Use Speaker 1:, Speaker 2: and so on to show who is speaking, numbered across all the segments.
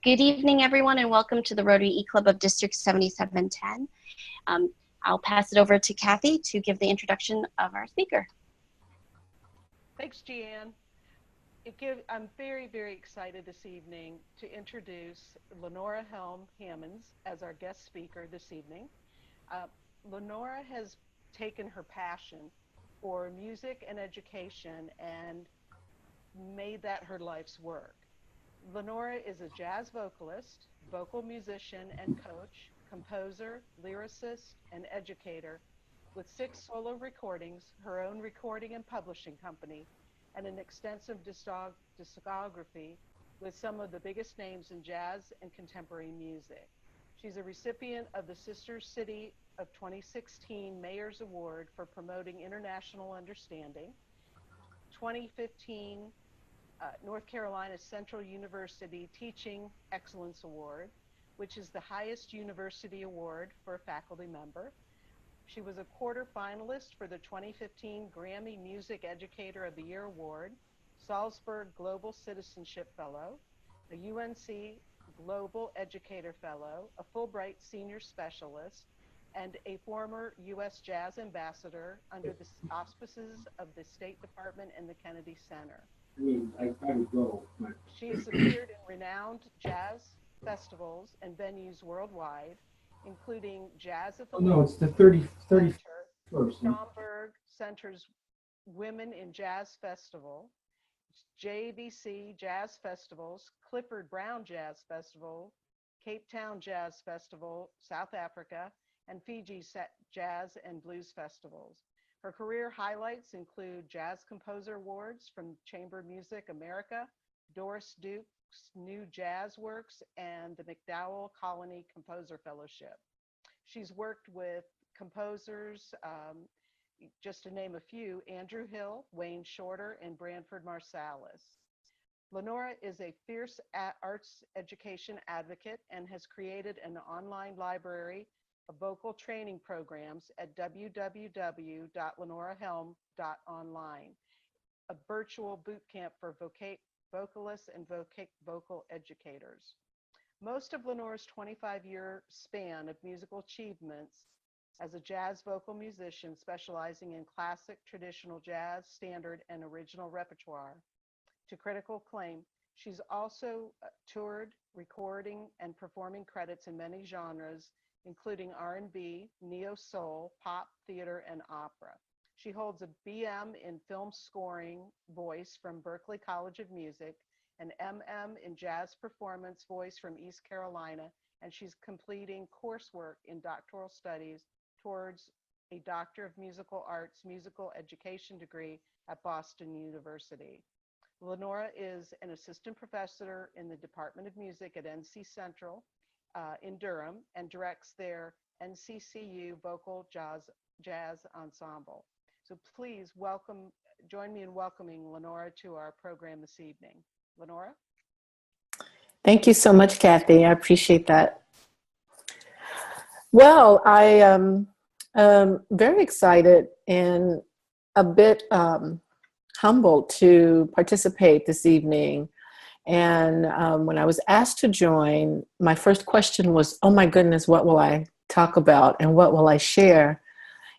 Speaker 1: Good evening, everyone, and welcome to the Rotary E-Club of District 7710. I'll pass it over to Kathy to give the introduction of our speaker.
Speaker 2: Thanks, Jeanne. I'm very, very excited this evening to introduce Lenora Helm Hammonds as our guest speaker this evening. Lenora has taken her passion for music and education and made that her life's work. Lenora is a jazz vocalist, vocal musician and coach, composer, lyricist, and educator with 6 solo recordings, her own recording and publishing company, and an extensive discography with some of the biggest names in jazz and contemporary music. She's a recipient of the Sister City of 2016 Mayor's Award for Promoting International Understanding, 2015 North Carolina Central University Teaching Excellence Award, which is the highest university award for a faculty member. She was a quarterfinalist for the 2015 Grammy Music Educator of the Year Award, Salzburg Global Citizenship Fellow, a UNC Global Educator Fellow, a Fulbright Senior Specialist, and a former U.S. Jazz Ambassador under the auspices of the State Department and the Kennedy Center.
Speaker 3: I would go.
Speaker 2: She has appeared in renowned jazz festivals and venues worldwide, including Jazz at the
Speaker 3: it's the 31st.
Speaker 2: Schaumburg Center's Women in Jazz Festival, JVC Jazz Festivals, Clifford Brown Jazz Festival, Cape Town Jazz Festival, South Africa, and Fiji Jazz and Blues Festivals. Her career highlights include Jazz Composer Awards from Chamber Music America, Doris Duke's New Jazz Works, and the McDowell Colony Composer Fellowship. She's worked with composers, just to name a few, Andrew Hill, Wayne Shorter, and Branford Marsalis. Lenora is a fierce arts education advocate and has created an online library of vocal training programs at www.lenorahelm.online, a virtual boot camp for vocalists and vocal educators. Most of Lenora's 25-year span of musical achievements as a jazz vocal musician specializing in classic, traditional jazz, standard, and original repertoire to critical acclaim, she's also toured, recording, and performing credits in many genres, including R&B, neo-soul, pop, theater, and opera. She holds a BM in film scoring voice from Berklee College of Music, an MM in jazz performance voice from East Carolina, and she's completing coursework in doctoral studies towards a Doctor of Musical Arts musical education degree at Boston University. Lenora is an assistant professor in the Department of Music at NC Central in Durham and directs their NCCU Vocal Jazz Ensemble. So please join me in welcoming Lenora to our program this evening. Lenora?
Speaker 4: Thank you so much, Kathy. I appreciate that. Well, I am very excited and a bit humbled to participate this evening. And when I was asked to join, my first question was, oh my goodness, what will I talk about and what will I share?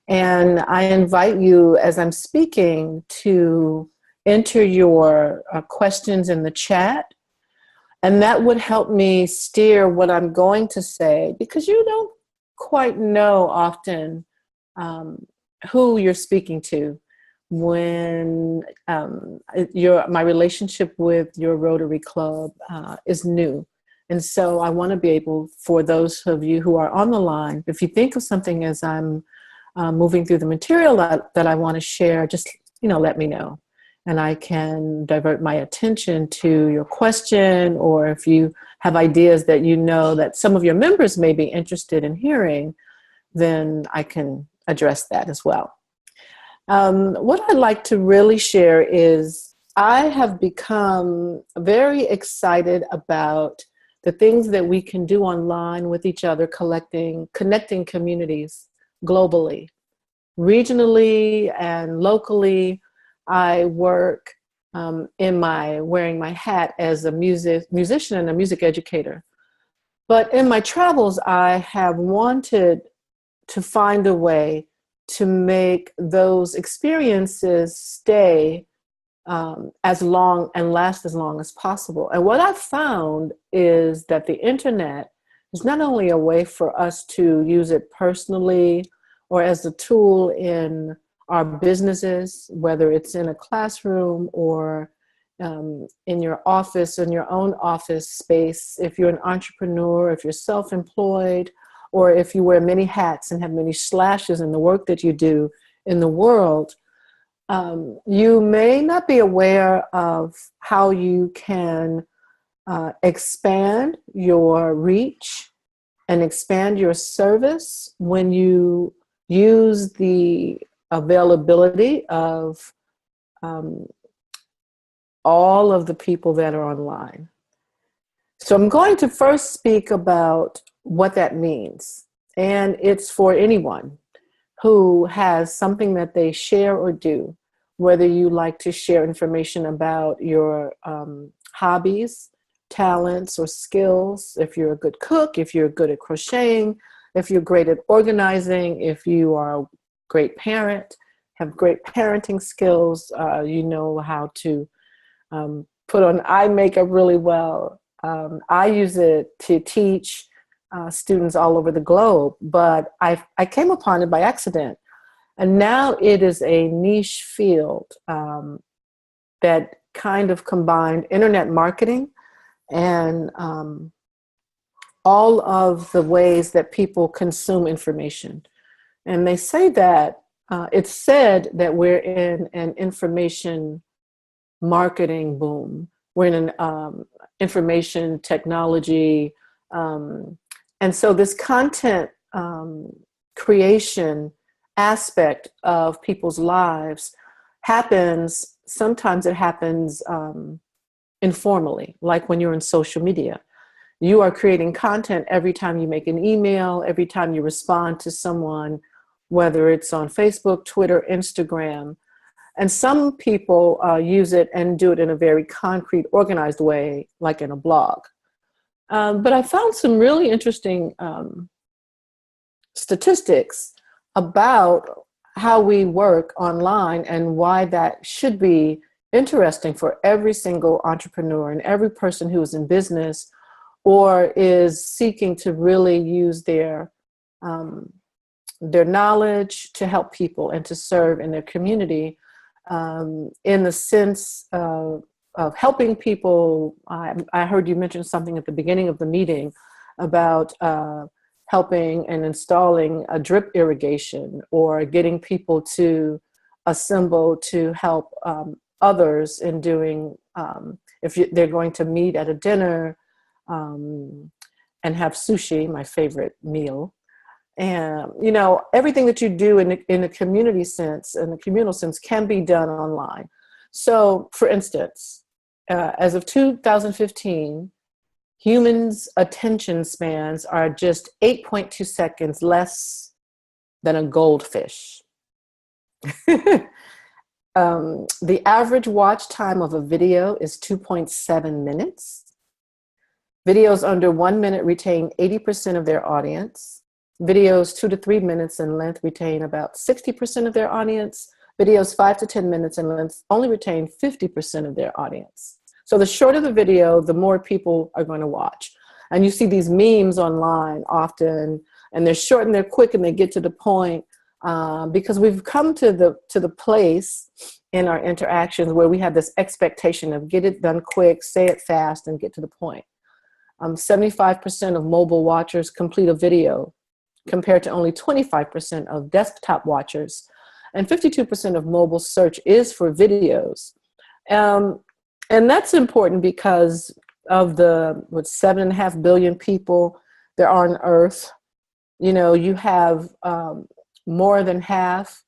Speaker 4: And I invite you, as I'm speaking, to enter your questions in the chat. And that would help me steer what I'm going to say, because you don't quite know often who you're speaking to when my relationship with your Rotary Club is new. And so I want to be able, for those of you who are on the line, if you think of something as I'm moving through the material that I want to share, just let me know. And I can divert my attention to your question, or if you have ideas that that some of your members may be interested in hearing, then I can address that as well. What I'd like to really share is I have become very excited about the things that we can do online with each other, connecting communities globally, regionally and locally. I work in my wearing my hat as a musician and a music educator. But in my travels, I have wanted to find a way to make those experiences stay as long and last as long as possible. And what I've found is that the internet is not only a way for us to use it personally or as a tool in our businesses, whether it's in a classroom or in your office, in your own office space, if you're an entrepreneur, if you're self-employed, or if you wear many hats and have many slashes in the work that you do in the world, you may not be aware of how you can expand your reach and expand your service when you use the availability of all of the people that are online. So I'm going to first speak about what that means. And it's for anyone who has something that they share or do, whether you like to share information about your hobbies, talents, or skills, if you're a good cook, if you're good at crocheting, if you're great at organizing, if you are a great parent, have great parenting skills, you know how to put on eye makeup really well. I use it to teach students all over the globe, but I came upon it by accident. And now it is a niche field that kind of combined internet marketing and all of the ways that people consume information. And they say that it's said that we're in an information marketing boom. We're in an information technology. And so this content creation aspect of people's lives happens, sometimes it happens informally, like when you're in social media. You are creating content every time you make an email, every time you respond to someone, whether it's on Facebook, Twitter, Instagram. And some people use it and do it in a very concrete, organized way, like in a blog. But I found some really interesting statistics about how we work online and why that should be interesting for every single entrepreneur and every person who is in business or is seeking to really use their knowledge to help people and to serve in their community in the sense of helping people. I heard you mention something at the beginning of the meeting about helping and installing a drip irrigation or getting people to assemble to help others in doing, they're going to meet at a dinner and have sushi, my favorite meal. And, you know, everything that you do in a community sense, in a communal sense, can be done online. So, for instance, as of 2015, humans' attention spans are just 8.2 seconds less than a goldfish. The average watch time of a video is 2.7 minutes. Videos under 1 minute retain 80% of their audience. Videos 2 to 3 minutes in length retain about 60% of their audience. Videos 5 to 10 minutes in length only retain 50% of their audience. So the shorter the video, the more people are going to watch. And you see these memes online often, and they're short and they're quick and they get to the point because we've come to the place in our interactions where we have this expectation of get it done quick, say it fast, and get to the point. 75% of mobile watchers complete a video compared to only 25% of desktop watchers. And 52% of mobile search is for videos. And that's important because of the 7.5 billion people there are on Earth. You know, you have more than half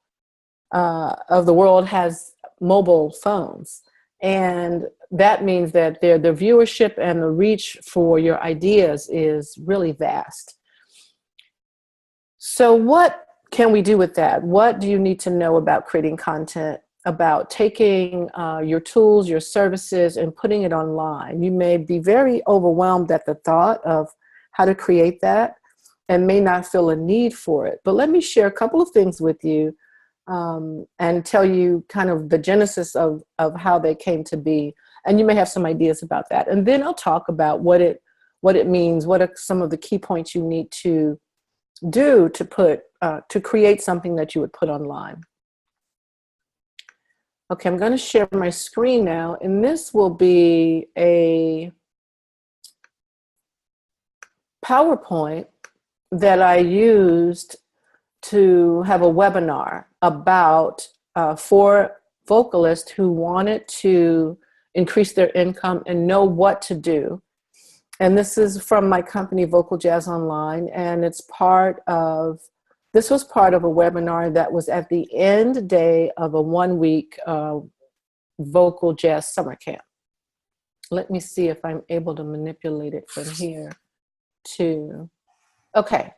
Speaker 4: of the world has mobile phones. And that means that the viewership and the reach for your ideas is really vast. So what can we do with that? What do you need to know about creating content about taking your tools, your services, and putting it online. You may be very overwhelmed at the thought of how to create that and may not feel a need for it. But let me share a couple of things with you and tell you kind of the genesis of how they came to be. And you may have some ideas about that. And then I'll talk about what it means, what are some of the key points you need to do to create something that you would put online. Okay, I'm going to share my screen now, and this will be a PowerPoint that I used to have a webinar about for vocalists who wanted to increase their income and know what to do. And this is from my company, Vocal Jazz Online, and this was part of a webinar that was at the end day of a 1-week vocal jazz summer camp. Let me see if I'm able to manipulate it from here too. Okay,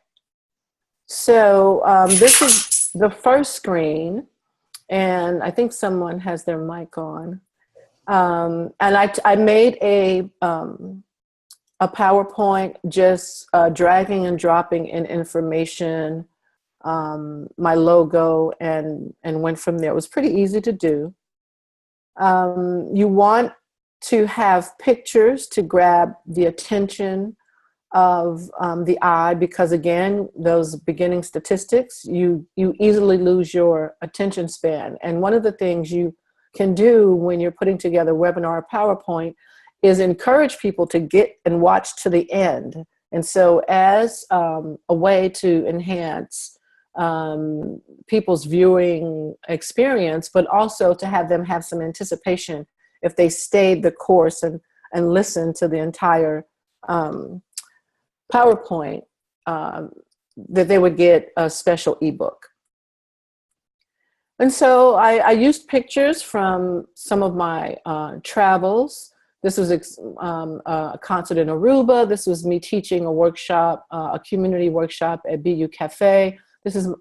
Speaker 4: so this is the first screen, and I think someone has their mic on. And I made a PowerPoint just dragging and dropping in information, my logo, and went from there. It was pretty easy to do. You want to have pictures to grab the attention of the eye, because again, those beginning statistics, you easily lose your attention span. And one of the things you can do when you're putting together a webinar or PowerPoint is encourage people to get and watch to the end. And so as a way to enhance people's viewing experience, but also to have them have some anticipation if they stayed the course and listened to the entire PowerPoint, that they would get a special ebook. And so I used pictures from some of my travels. This was a concert in Aruba. This was me teaching a workshop, a community workshop at BU Cafe.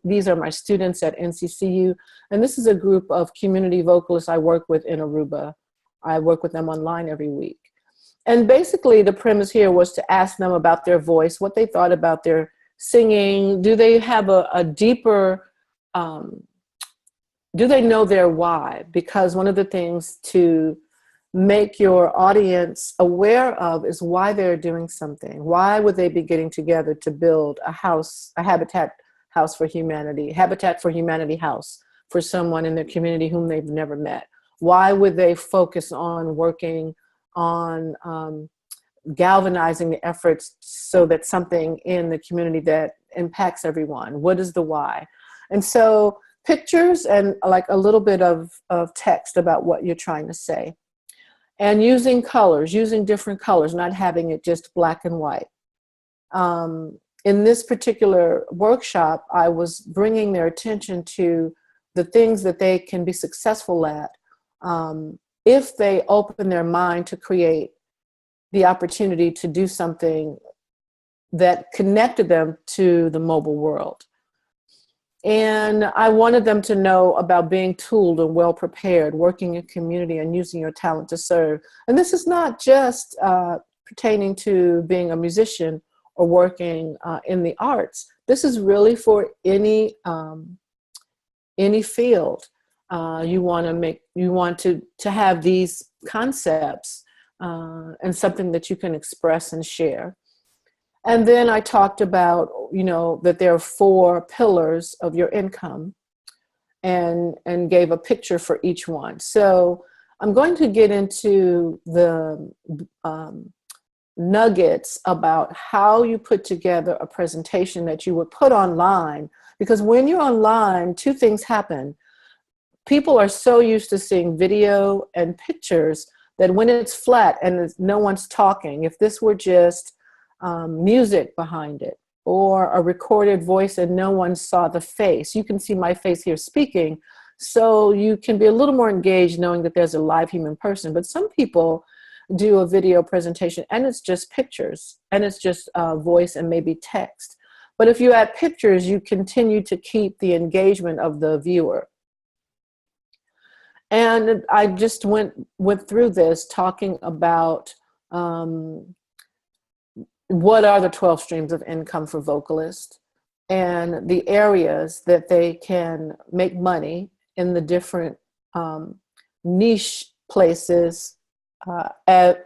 Speaker 4: These are my students at NCCU. And this is a group of community vocalists I work with in Aruba. I work with them online every week. And basically the premise here was to ask them about their voice, what they thought about their singing. Do they have a deeper, do they know their why? Because one of the things to make your audience aware of is why they're doing something. Why would they be getting together to build a house, a Habitat for Humanity house for someone in their community whom they've never met? Why would they focus on working on galvanizing the efforts so that something in the community that impacts everyone? What is the why? And so pictures and like a little bit of text about what you're trying to say. And using colors, using different colors, not having it just black and white. In this particular workshop, I was bringing their attention to the things that they can be successful at if they open their mind to create the opportunity to do something that connected them to the mobile world. And I wanted them to know about being tooled and well prepared, working in community and using your talent to serve. And this is not just pertaining to being a musician or working in the arts. This is really for any field. You want to have these concepts and something that you can express and share. And then I talked about, that there are 4 pillars of your income and gave a picture for each one. So I'm going to get into the nuggets about how you put together a presentation that you would put online, because when you're online, 2 things happen. People are so used to seeing video and pictures that when it's flat and no one's talking, if this were just music behind it or a recorded voice and no one saw the face, you can see my face here speaking, so you can be a little more engaged knowing that there's a live human person. But some people do a video presentation and it's just pictures and it's just voice and maybe text. But if you add pictures, you continue to keep the engagement of the viewer. And I just went through this talking about what are the 12 streams of income for vocalists and the areas that they can make money in the different niche places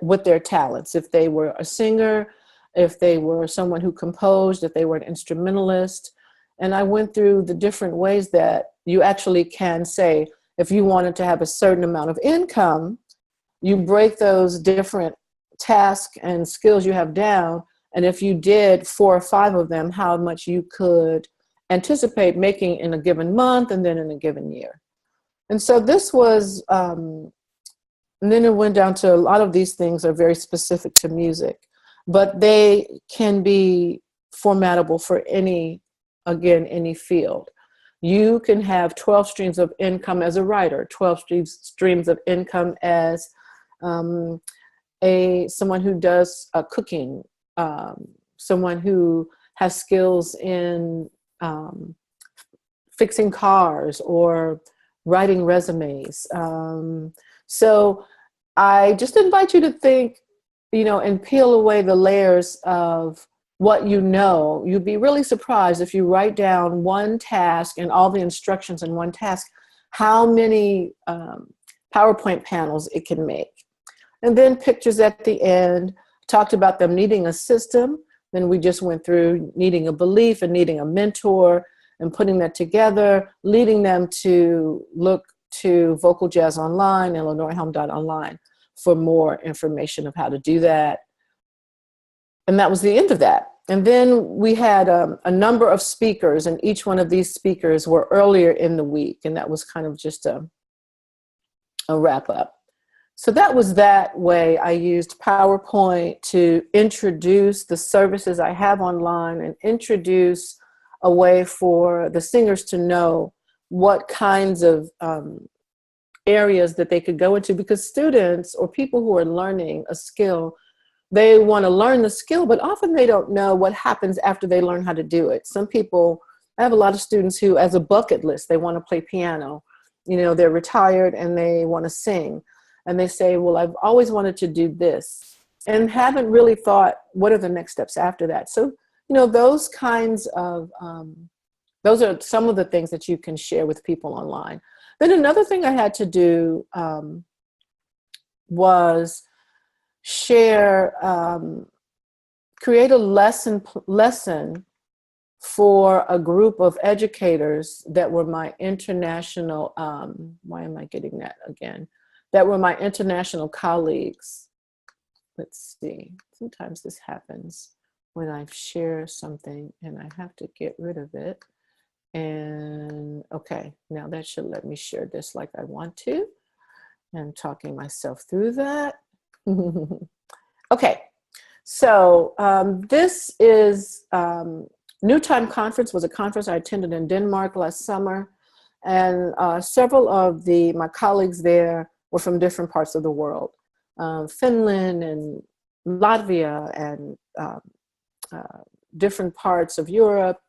Speaker 4: with their talents. If they were a singer, if they were someone who composed, if they were an instrumentalist. And I went through the different ways that you actually can say, if you wanted to have a certain amount of income, you break those different tasks and skills you have down. And if you did 4 or 5 of them, how much you could anticipate making in a given month and then in a given year. And so this was, and then it went down to a lot of these things are very specific to music, but they can be formatable for any field. You can have 12 streams of income as a writer, 12 streams of income as someone who does cooking, someone who has skills in fixing cars or writing resumes. So I just invite you to think, and peel away the layers of what you know. You'd be really surprised if you write down one task and all the instructions in one task, how many PowerPoint panels it can make. And then pictures at the end, talked about them needing a system. Then we just went through needing a belief and needing a mentor and putting that together, leading them to look to Vocal Jazz Online and LenoraHelm.online for more information of how to do that. And that was the end of that. And then we had a number of speakers, and each one of these speakers were earlier in the week. And that was kind of just a wrap up. So that was that way. I used PowerPoint to introduce the services I have online and introduce a way for the singers to know what kinds of areas that they could go into, because students or people who are learning a skill, they want to learn the skill, but often they don't know what happens after they learn how to do it. Some people, I have a lot of students who, as a bucket list, they want to play piano. They're retired and they want to sing. And they say, well, I've always wanted to do this, and haven't really thought, what are the next steps after that? So, those kinds of, those are some of the things that you can share with people online. Then another thing I had to do was share, create a lesson for a group of educators that were my international, why am I getting that again? That were my international colleagues. Let's see, sometimes this happens when I share something and I have to get rid of it. And okay, now that should let me share this like I want to. I'm talking myself through that. Okay, so this is New Time Conference, was a conference I attended in Denmark last summer. And several of my colleagues there were from different parts of the world, Finland and Latvia and different parts of Europe,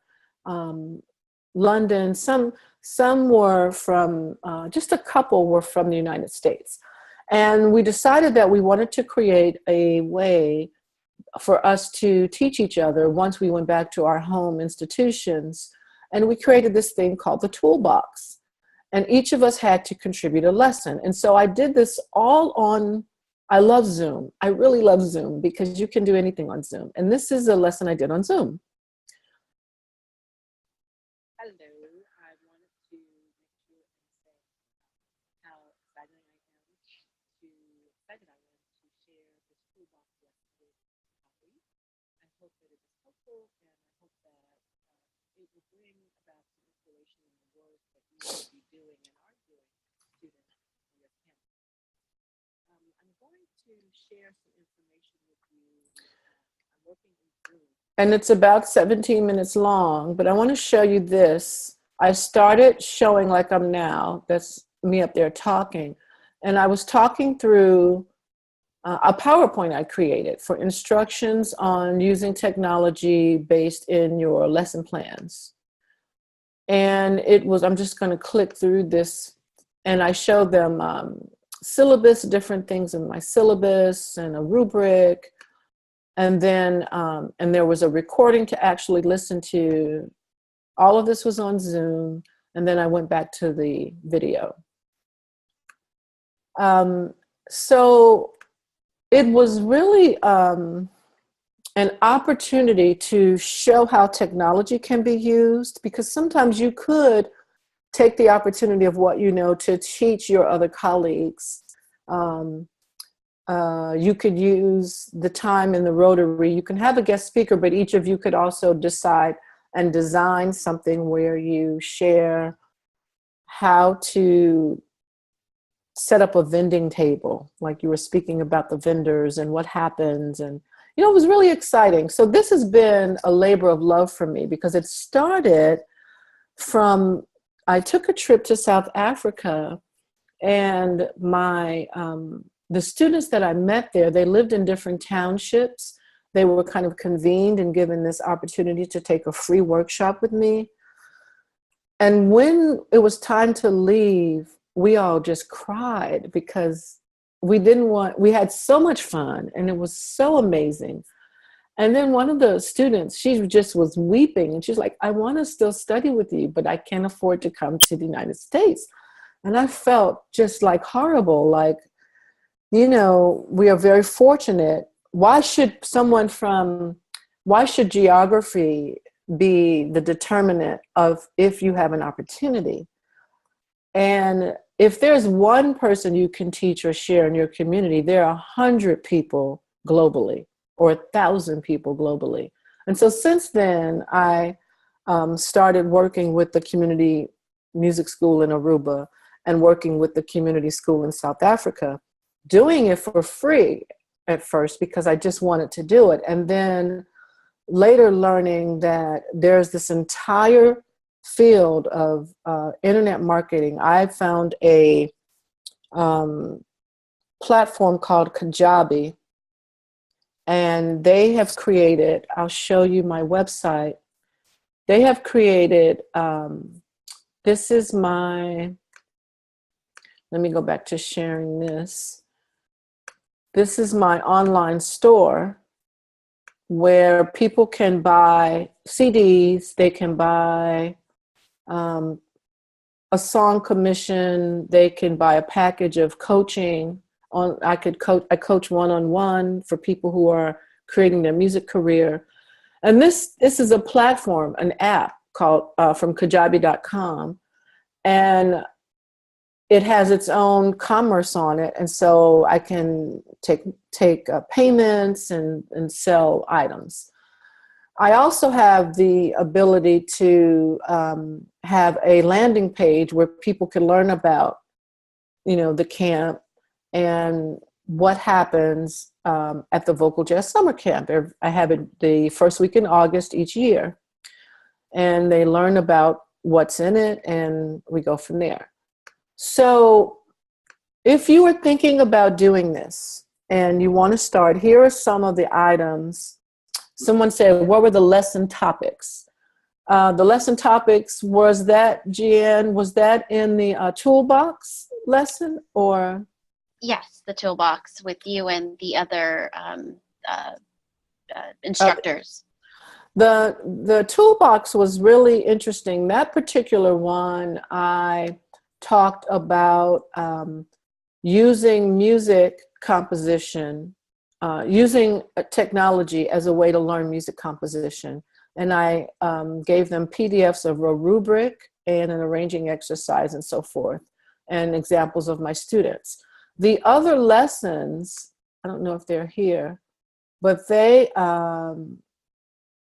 Speaker 4: London. Some were from, just a couple were from the United States. And we decided that we wanted to create a way for us to teach each other once we went back to our home institutions. And we created this thing called the Toolbox. And each of us had to contribute a lesson. And so I did this all on, I love Zoom. I really love Zoom because you can do anything on Zoom. And this is a lesson I did on Zoom. Hello, I wanted to make sure and say how excited I am to share this toolbox lesson with colleagues. I hope that it is helpful, and I hope that it will bring about some inspiration in the work that you will be doing and are doing, students on your campus. I'm going to share some information with you. I'm working in Zoom. And it's about 17 minutes long, but I want to show you this. I started showing like I'm now. That's me up there talking. And I was talking through a PowerPoint I created for instructions on using technology based in your lesson plans. And it was, I'm just going to click through this and I showed them syllabus, different things in my syllabus and a rubric. And then, and there was a recording to actually listen to. All of this was on Zoom. And then I went back to the video. So it was really an opportunity to show how technology can be used, because sometimes you could take the opportunity of what you know to teach your other colleagues. You could use the time in the Rotary. You can have a guest speaker, but each of you could also decide and design something where you share how to set up a vending table, like you were speaking about the vendors and what happens. And, you know, it was really exciting. So this has been a labor of love for me, because it started from, I took a trip to South Africa, and my, the students that I met there, they lived in different townships. They were kind of convened and given this opportunity to take a free workshop with me. And when it was time to leave, we all just cried, because we had so much fun and it was so amazing. And then one of the students, she just was weeping, and she's like, I want to still study with you, but I can't afford to come to the United States. And I felt just like horrible, like, you know, we are very fortunate. Why should geography be the determinant of if you have an opportunity? And if there's one person you can teach or share in your community, there are 100 people globally, or 1,000 people globally. And so since then, I started working with the community music school in Aruba and working with the community school in South Africa, doing it for free at first because I just wanted to do it. And then later learning that there's this entire field of internet marketing. I found a platform called Kajabi, and they have created, I'll show you my website. They have created, this is my, let me go back to sharing this. This is my online store where people can buy CDs, they can buy a song commission, they can buy a package of coaching. I coach one-on-one for people who are creating their music career. And this is a platform, an app called from kajabi.com. And it has its own commerce on it. And so I can take payments and sell items. I also have the ability to have a landing page where people can learn about, you know, the camp and what happens at the Vocal Jazz Summer Camp. I have it the first week in August each year. And they learn about what's in it, and we go from there. So if you are thinking about doing this and you want to start, here are some of the items. Someone said, what were the lesson topics? The lesson topics, was that, Jeanne, was that in the toolbox lesson, or?
Speaker 1: Yes, the toolbox with you and the other instructors.
Speaker 4: The toolbox was really interesting. That particular one, I talked about using music composition, using technology as a way to learn music composition. And I gave them PDFs of a rubric and an arranging exercise and so forth, and examples of my students. The other lessons, I don't know if they're here, but they,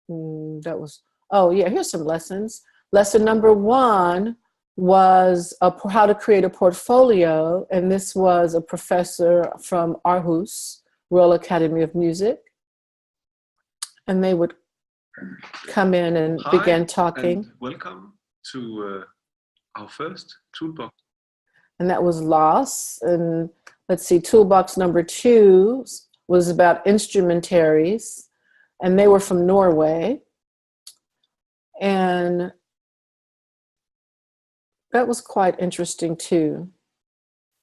Speaker 4: here's some lessons. Lesson number 1 was how to create a portfolio, and this was a professor from Aarhus, Royal Academy of Music, and they would come in and begin talking.
Speaker 5: And welcome to our first toolbox.
Speaker 4: And that was loss. And let's see, toolbox number 2 was about instrumentaries, and they were from Norway. And That was quite interesting too.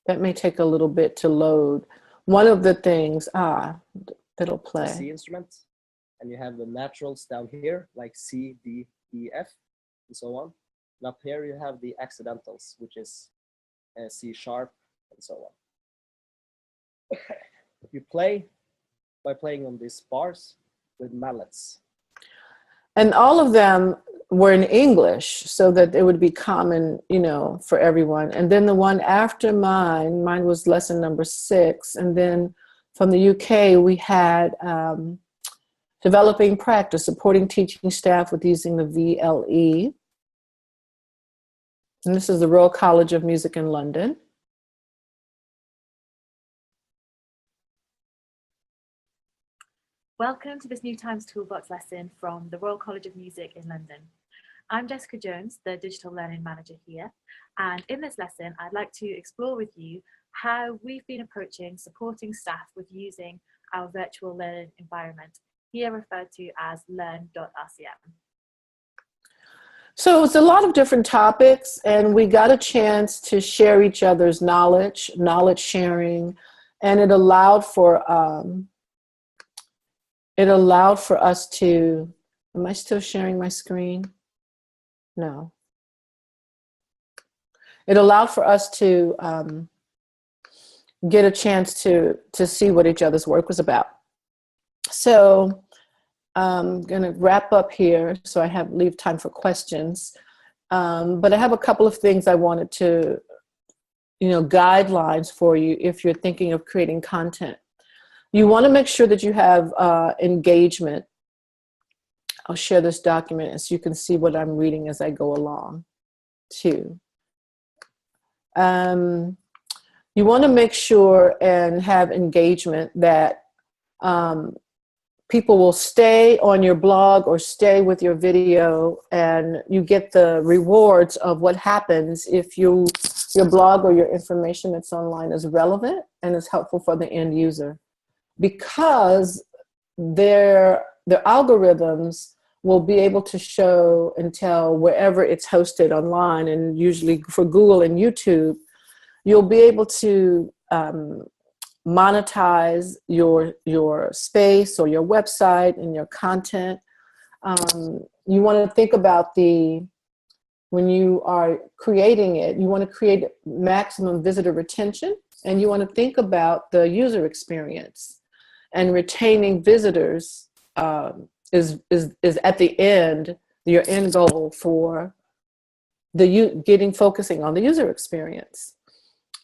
Speaker 4: That may take a little bit to load. One of the things, that'll play.
Speaker 6: C instrument, and you have the naturals down here, like C, D, E, F, and so on. And up here you have the accidentals, which is C sharp, and so on. You play by playing on these bars with mallets.
Speaker 4: And all of them were in English so that it would be common, for everyone. And then the one after mine was lesson number 6. And then from the UK, we had developing practice, supporting teaching staff with using the VLE. And this is the Royal College of Music in London.
Speaker 7: Welcome to this New Times Toolbox lesson from the Royal College of Music in London. I'm Jessica Jones, the Digital Learning Manager here. And in this lesson, I'd like to explore with you how we've been approaching supporting staff with using our virtual learning environment, here referred to as learn.rcm.
Speaker 4: So it's a lot of different topics, and we got a chance to share each other's knowledge sharing, and it allowed for us to, am I still sharing my screen? No. It allowed for us to get a chance to see what each other's work was about. So I'm going to wrap up here so I leave time for questions. But I have a couple of things I wanted to, guidelines for you if you're thinking of creating content. You want to make sure that you have engagement. I'll share this document so you can see what I'm reading as I go along too. You want to make sure and have engagement that people will stay on your blog or stay with your video, and you get the rewards of what happens if your blog or your information that's online is relevant and is helpful for the end user. Because their algorithms will be able to show and tell wherever it's hosted online, and usually for Google and YouTube, you'll be able to monetize your space or your website and your content. You want to think about when you are creating it, you want to create maximum visitor retention, and you want to think about the user experience. And retaining visitors is at the end, your end goal for focusing on the user experience.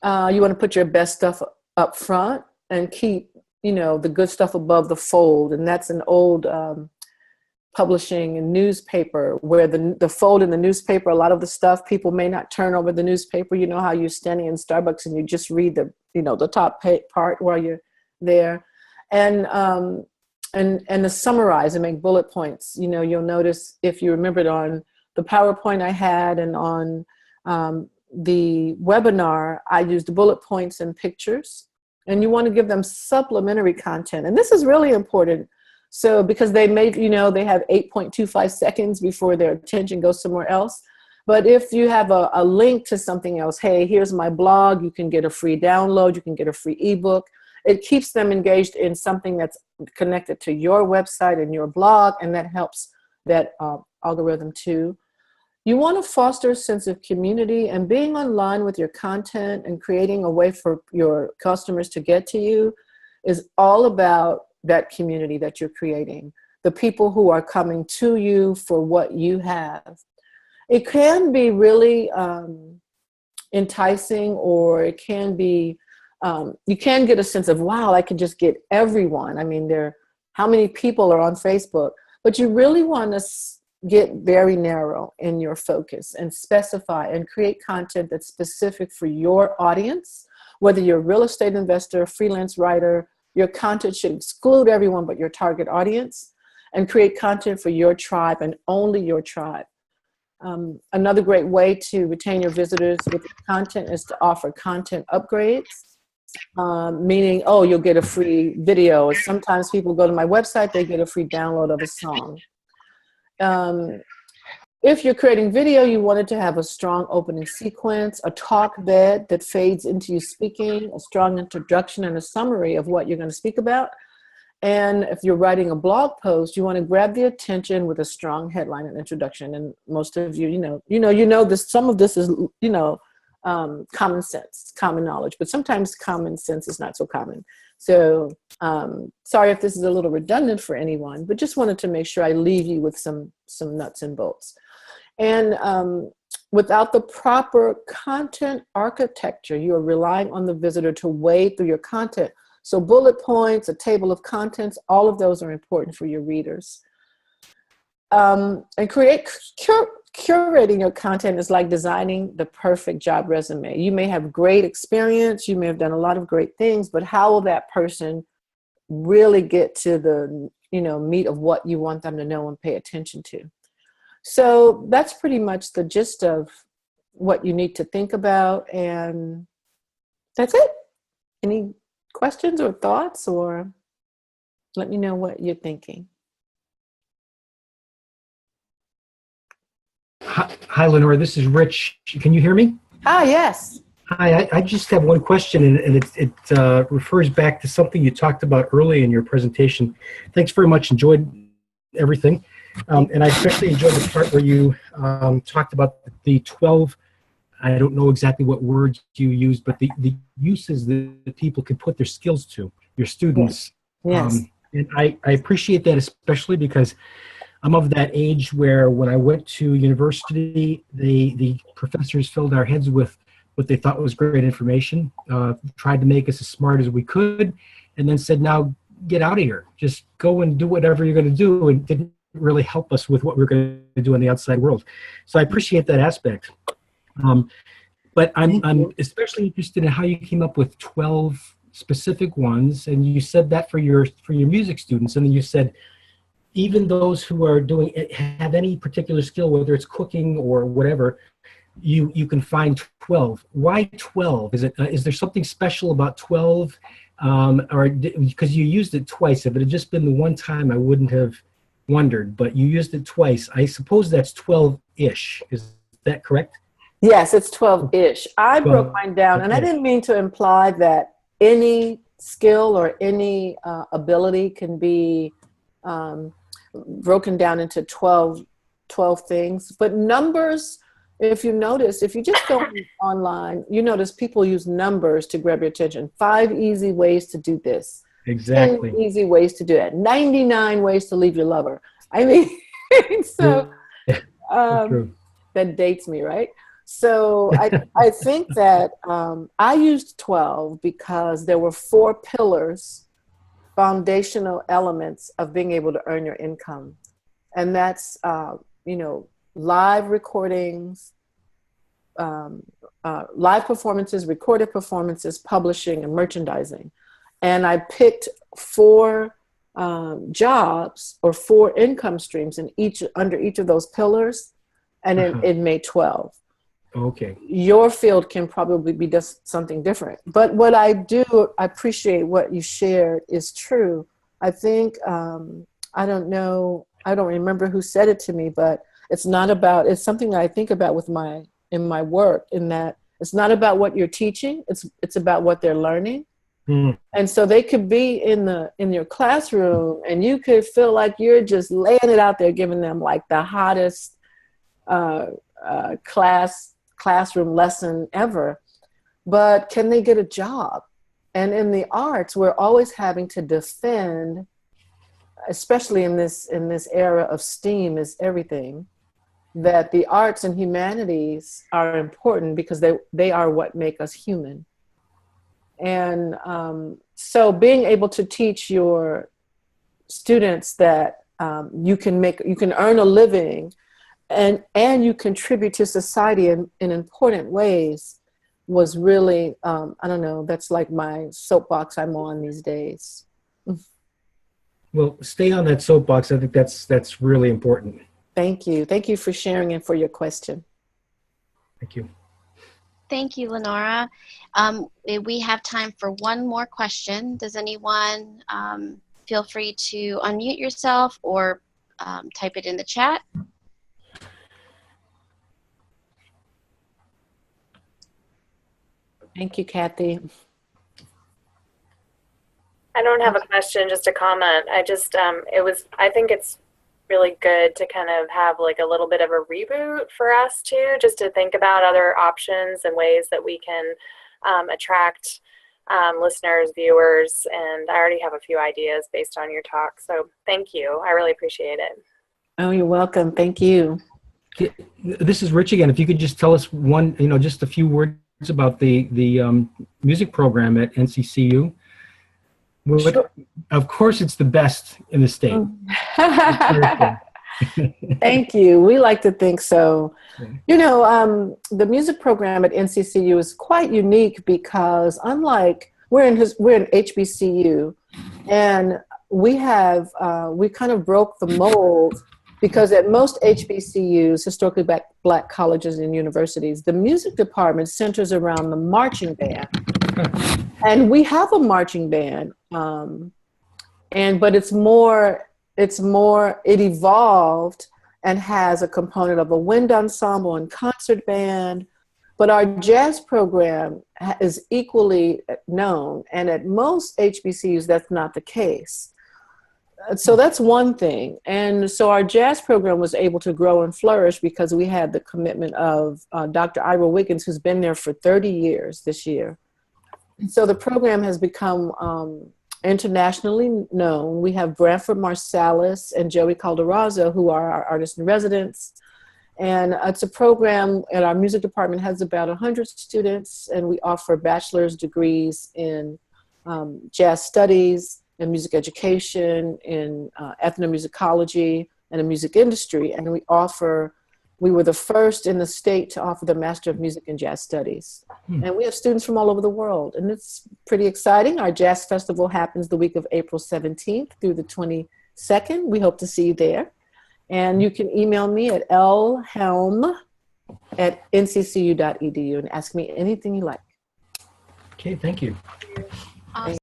Speaker 4: You want to put your best stuff up front and keep, the good stuff above the fold. And that's an old publishing and newspaper where the fold in the newspaper, a lot of the stuff, people may not turn over the newspaper. You know how you're standing in Starbucks and you just read the top part while you're there. And to summarize and make bullet points, you'll notice, if you remembered on the PowerPoint I had and on the webinar, I used bullet points and pictures, and you want to give them supplementary content. And this is really important. So because they have 8.25 seconds before their attention goes somewhere else. But if you have a link to something else, hey, here's my blog, you can get a free download, you can get a free ebook. It keeps them engaged in something that's connected to your website and your blog, and that helps that algorithm too. You want to foster a sense of community, and being online with your content and creating a way for your customers to get to you is all about that community that you're creating, the people who are coming to you for what you have. It can be really enticing, or it can be you can get a sense of, wow, I can just get everyone. I mean, how many people are on Facebook? But you really want to get very narrow in your focus and specify and create content that's specific for your audience. Whether you're a real estate investor, freelance writer, your content should exclude everyone but your target audience, and create content for your tribe and only your tribe. Another great way to retain your visitors with your content is to offer content upgrades. Meaning, you'll get a free video. Sometimes people go to my website, they get a free download of a song. If you're creating video, you want it to have a strong opening sequence, a talk bed that fades into you speaking, a strong introduction and a summary of what you're going to speak about. And if you're writing a blog post, you want to grab the attention with a strong headline and introduction. And most of you, you know this. Some of this is, common sense, common knowledge, but sometimes common sense is not so common. So sorry if this is a little redundant for anyone, but just wanted to make sure I leave you with some nuts and bolts. And without the proper content architecture, you are relying on the visitor to wade through your content. So bullet points, a table of contents, all of those are important for your readers. And curating your content is like designing the perfect job resume. You may have great experience, you may have done a lot of great things, but how will that person really get to the meat of what you want them to know and pay attention to? So that's pretty much the gist of what you need to think about, and that's it. Any questions or thoughts, or let me know what you're thinking.
Speaker 8: Hi, Lenora. This is Rich. Can you hear me?
Speaker 4: Ah, yes.
Speaker 8: Hi. I just have one question, and it refers back to something you talked about early in your presentation. Thanks very much. Enjoyed everything. And I especially enjoyed the part where you talked about the 12, I don't know exactly what words you used, but the uses that people can put their skills to, your students.
Speaker 4: Yes.
Speaker 8: And I appreciate that, especially because I'm of that age where when I went to university, the professors filled our heads with what they thought was great information, tried to make us as smart as we could, and then said, now get out of here. Just go and do whatever you're going to do, and didn't really help us with what we're going to do in the outside world. So I appreciate that aspect. But I'm especially interested in how you came up with 12 specific ones, and you said that for your music students, and then you said even those who are doing have any particular skill, whether it's cooking or whatever, you can find 12. Why 12? Is there something special about 12, or because you used it twice? If it had just been the one time, I wouldn't have wondered, but you used it twice. I suppose that's 12-ish. Is that correct?
Speaker 4: Yes, it's 12-ish. I broke mine down, and I didn't mean to imply that any skill or any ability can be broken down into 12 things. But numbers, if you notice, if you just go online, you notice people use numbers to grab your attention. 5 easy ways to do this.
Speaker 8: Exactly.
Speaker 4: 10 easy ways to do it. 99 ways to leave your lover. I mean, so that dates me, right? So I think that I used 12 because there were 4 pillars, foundational elements of being able to earn your income. And that's, live recordings, live performances, recorded performances, publishing, and merchandising. And I picked 4 jobs or 4 income streams under each of those pillars, and it made 12.
Speaker 8: Okay.
Speaker 4: Your field can probably be just something different. But what I appreciate what you shared is true. I think, I don't remember who said it to me, but it's something that I think about in my work, in that it's not about what you're teaching, it's about what they're learning. Mm. And so they could be in your classroom, and you could feel like you're just laying it out there, giving them like the hottest classroom lesson ever. But can they get a job? And in the arts, we're always having to defend, especially in this era of STEAM is everything, that the arts and humanities are important because they are what make us human. And so being able to teach your students that you can earn a living and you contribute to society in important ways was really, I don't know, that's like my soapbox I'm on these days.
Speaker 8: Well, stay on that soapbox. I think that's really important.
Speaker 4: Thank you. Thank you for sharing and for your question.
Speaker 8: Thank you.
Speaker 1: Thank you, Lenora. We have time for one more question. Does anyone feel free to unmute yourself or type it in the chat?
Speaker 4: Thank you, Kathy.
Speaker 9: I don't have a question, just a comment. I think it's really good to kind of have like a little bit of a reboot for us too, just to think about other options and ways that we can attract listeners, viewers, and I already have a few ideas based on your talk. So thank you. I really appreciate it.
Speaker 4: Oh, you're welcome. Thank you.
Speaker 8: This is Rich again. If you could just tell us just a few words about the music program at NCCU.
Speaker 4: Sure.
Speaker 8: Of course, it's the best in the state.
Speaker 4: Thank you. We like to think so.
Speaker 8: Yeah.
Speaker 4: You know, the music program at NCCU is quite unique because unlike we're in HBCU, and we kind of broke the mold because at most HBCUs, historically black colleges and universities, the music department centers around the marching band. And we have a marching band, but it evolved and has a component of a wind ensemble and concert band. But our jazz program is equally known, and at most HBCUs, that's not the case. So that's one thing. And so our jazz program was able to grow and flourish because we had the commitment of Dr. Ira Wiggins, who's been there for 30 years this year. So the program has become internationally known. We have Branford Marsalis and Joey Calderazzo, who are our artists in residence. And it's a program, and our music department has about 100 students, and we offer bachelor's degrees in jazz studies, in music education, in ethnomusicology, and in music industry. And we were the first in the state to offer the Master of Music and Jazz Studies. And we have students from all over the world, and it's pretty exciting. Our jazz festival happens the week of April 17th through the 22nd. We hope to see you there. And you can email me at lhelm@nccu.edu and ask me anything you like.
Speaker 8: Okay, thank you.
Speaker 1: Awesome.